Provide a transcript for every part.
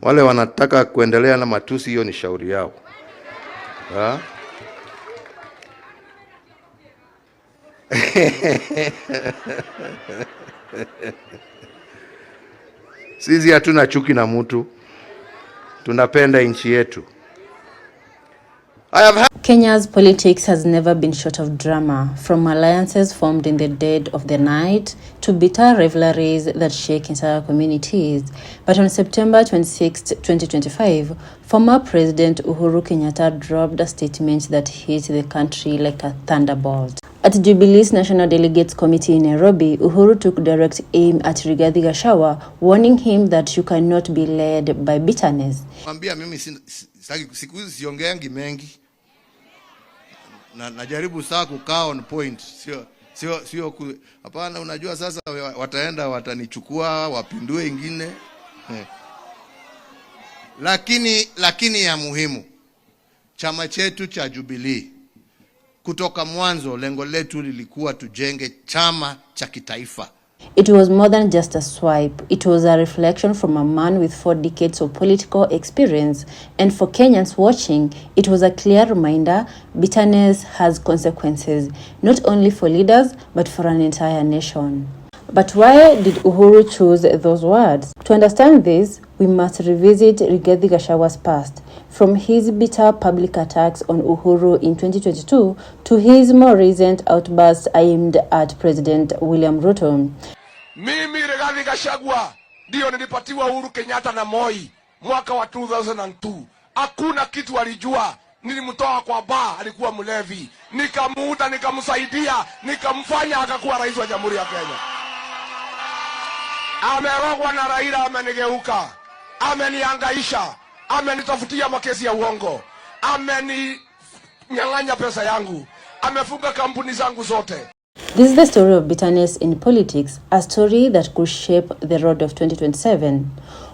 Wale wanataka kuendelea na matusi, hiyo ni shauri yao. Ha? Sisi hatuna chuki na mtu. Tunapenda nchi yetu. Kenya's politics has never been short of drama, from alliances formed in the dead of the night to bitter rivalries that shake entire communities. But on September 26, 2025, former President Uhuru Kenyatta dropped a statement that hit the country like a thunderbolt. At Jubilee's National Delegates Committee in Nairobi, Uhuru took direct aim at Rigathi Gachagua, warning him that you cannot be led by bitterness. Mwambia mimi siku hizi siongeangi mengi. Najaribu saa kukaa on point. Sio hapana, unajua sasa wataenda watanichukua wapindue ingine. Lakini ya muhimu, chama chetu cha Jubilee kutoka mwanzo lengo letu lilikuwa tujenge chama cha kitaifa. It was more than just a swipe. It was a reflection from a man with 4 decades of political experience. And for Kenyans watching, it was a clear reminder bitterness has consequences, not only for leaders, but for an entire nation. But why did Uhuru choose those words? To understand this, we must revisit Rigathi Gachagua's past, from his bitter public attacks on Uhuru in 2022 to his more recent outbursts aimed at President William Ruto. Mimi Rigathi Gachagua ndio nilipatiwa Uhuru Kenyatta na Moi mwaka wa 2002. Hakuna kitu alijua. Nilimtoa kwa baa, alikuwa mlevi. Nikamuuta, nikamsaidia, nikamfanya akakuwa rais wa Jamhuri ya Kenya. Amerogwa na Raila, amenigeuka, ameniangaisha, amenitafutia makesi ya uongo, ameninyang'anya pesa yangu, amefunga kampuni zangu zote. This is the story of bitterness in politics, a story that could shape the road of 2027.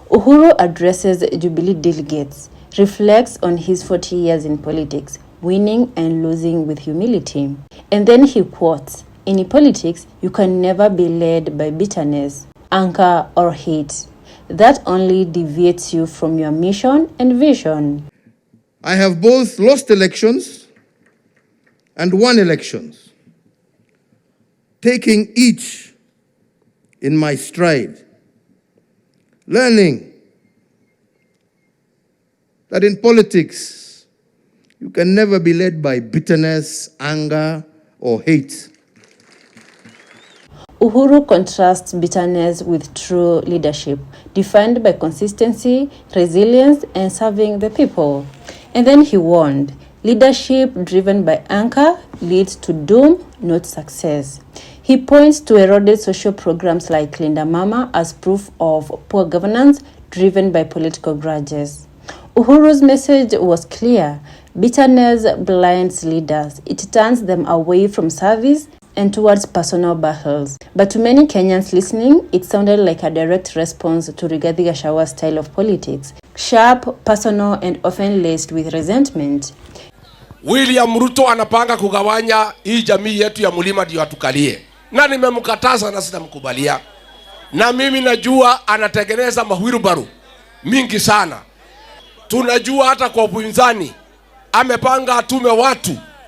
Uhuru addresses Jubilee delegates, reflects on his 40 years in politics, winning and losing with humility. And then he quotes, "In politics, you can never be led by bitterness, anger, or hate. That only deviates you from your mission and vision." I have both lost elections and won elections, taking each in my stride, learning that in politics, you can never be led by bitterness, anger, or hate. Uhuru contrasts bitterness with true leadership, defined by consistency, resilience, and serving the people. And then he warned, leadership driven by anger leads to doom, not success. He points to eroded social programs like Linda Mama as proof of poor governance driven by political grudges. Uhuru's message was clear. Bitterness blinds leaders. It turns them away from service and towards personal battles. But to many Kenyans listening, it sounded like a direct response to Rigathi Gachagua's style of politics, sharp, personal, and often laced with resentment. William Ruto anapanga kugawanya hii jamii yetu ya mlima ndio atukalie. Na nimemkataza na sitamkubalia. Na mimi najua anatengeneza mahwirubaru mingi sana. Tunajua hata kwa upinzani amepanga atume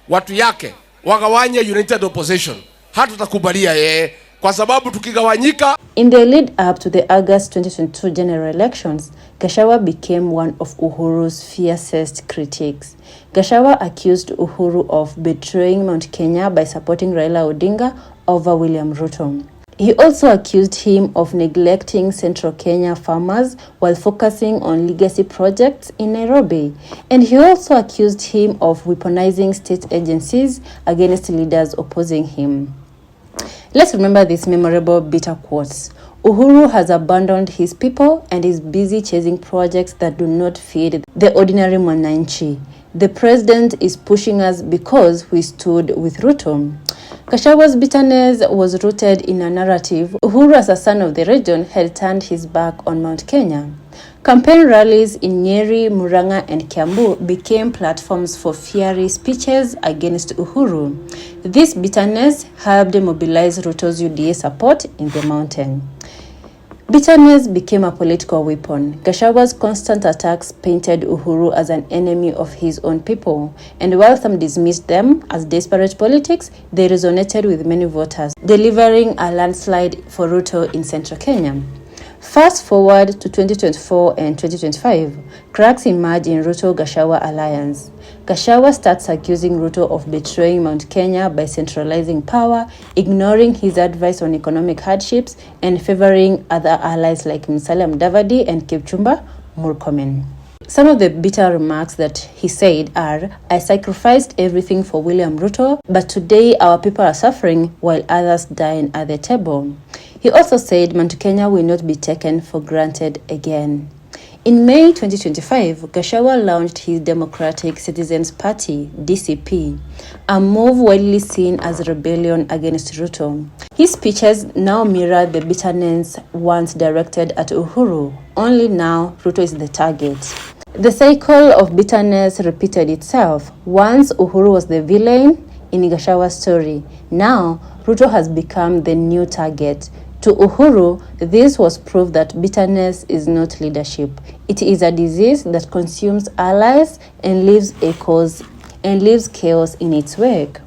watu yake wagawanye united opposition. Hatutakubalia yeye kwa sababu tukigawanyika. In the lead up to the August 2022 general elections, Gachagua became one of Uhuru's fiercest critics. Gachagua accused Uhuru of betraying Mount Kenya by supporting Raila Odinga over William Ruto. He also accused him of neglecting Central Kenya farmers while focusing on legacy projects in Nairobi. And he also accused him of weaponizing state agencies against leaders opposing him. Let's remember these memorable bitter quotes. Uhuru has abandoned his people and is busy chasing projects that do not feed the ordinary mwananchi. The president is pushing us because we stood with Ruto. Gachagua's bitterness was rooted in a narrative. Uhuru, as a son of the region, had turned his back on Mount Kenya. Campaign rallies in Nyeri, Murang'a, and Kiambu became platforms for fiery speeches against Uhuru. This bitterness helped mobilize Ruto's UDA support in the mountain. Bitterness became a political weapon. Gachagua's constant attacks painted Uhuru as an enemy of his own people, and while some dismissed them as desperate politics, they resonated with many voters, delivering a landslide for Ruto in central Kenya. Fast forward to 2024 and 2025, cracks emerge in Ruto-Gachagua alliance. Gachagua starts accusing Ruto of betraying Mount Kenya by centralizing power, ignoring his advice on economic hardships, and favoring other allies like Musalia Mudavadi and Kipchumba Murkomen. Some of the bitter remarks that he said are, "I sacrificed everything for William Ruto, but today our people are suffering while others dine at the table." He also said Mount Kenya will not be taken for granted again. In May 2025, Gachagua launched his Democratic Citizens Party, DCP, a move widely seen as rebellion against Ruto. His speeches now mirror the bitterness once directed at Uhuru, only now Ruto is the target. The cycle of bitterness repeated itself. Once Uhuru was the villain in Gachagua's story, now Ruto has become the new target. To Uhuru, this was proof that bitterness is not leadership. It is a disease that consumes allies and leaves chaos in its wake.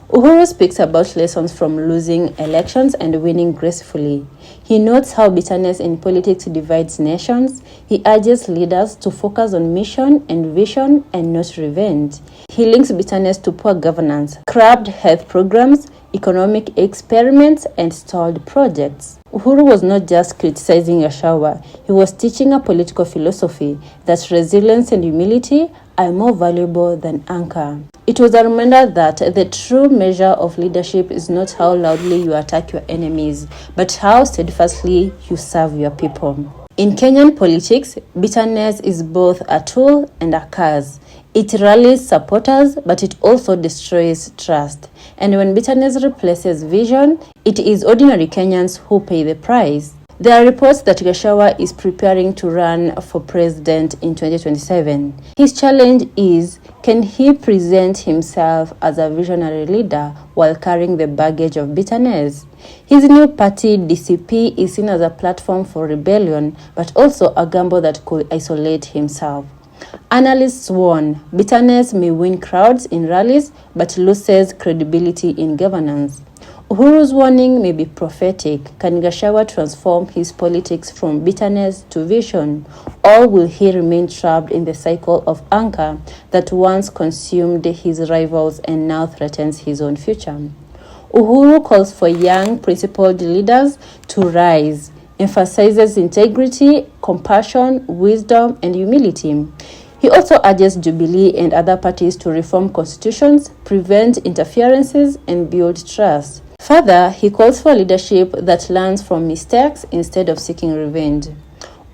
Uhuru speaks about lessons from losing elections and winning gracefully. He notes how bitterness in politics divides nations. He urges leaders to focus on mission and vision and not revenge. He links bitterness to poor governance, crabbed health programs, economic experiments, and stalled projects. Uhuru was not just criticizing Gachagua, he was teaching a political philosophy that resilience and humility are more valuable than anchor. It was a reminder that the true measure of leadership is not how loudly you attack your enemies, but how steadfastly you serve your people. In Kenyan politics, bitterness is both a tool and a curse. It rallies supporters, but it also destroys trust. And when bitterness replaces vision, it is ordinary Kenyans who pay the price. There are reports that Gachagua is preparing to run for president in 2027. His challenge is, can he present himself as a visionary leader while carrying the baggage of bitterness? His new party, DCP, is seen as a platform for rebellion, but also a gamble that could isolate himself. Analysts warn, bitterness may win crowds in rallies, but loses credibility in governance. Uhuru's warning may be prophetic. Can Gachagua transform his politics from bitterness to vision, or will he remain trapped in the cycle of anger that once consumed his rivals and now threatens his own future? Uhuru calls for young, principled leaders to rise, emphasizes integrity, compassion, wisdom, and humility. He also urges Jubilee and other parties to reform constitutions, prevent interferences, and build trust. Further, he calls for leadership that learns from mistakes instead of seeking revenge.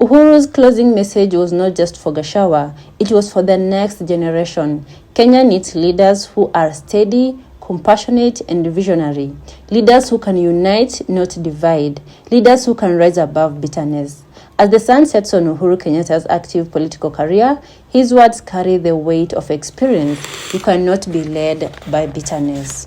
Uhuru's closing message was not just for Gachagua, it was for the next generation. Kenya needs leaders who are steady, compassionate, and visionary. Leaders who can unite, not divide. Leaders who can rise above bitterness. As the sun sets on Uhuru Kenyatta's active political career, his words carry the weight of experience. You cannot be led by bitterness.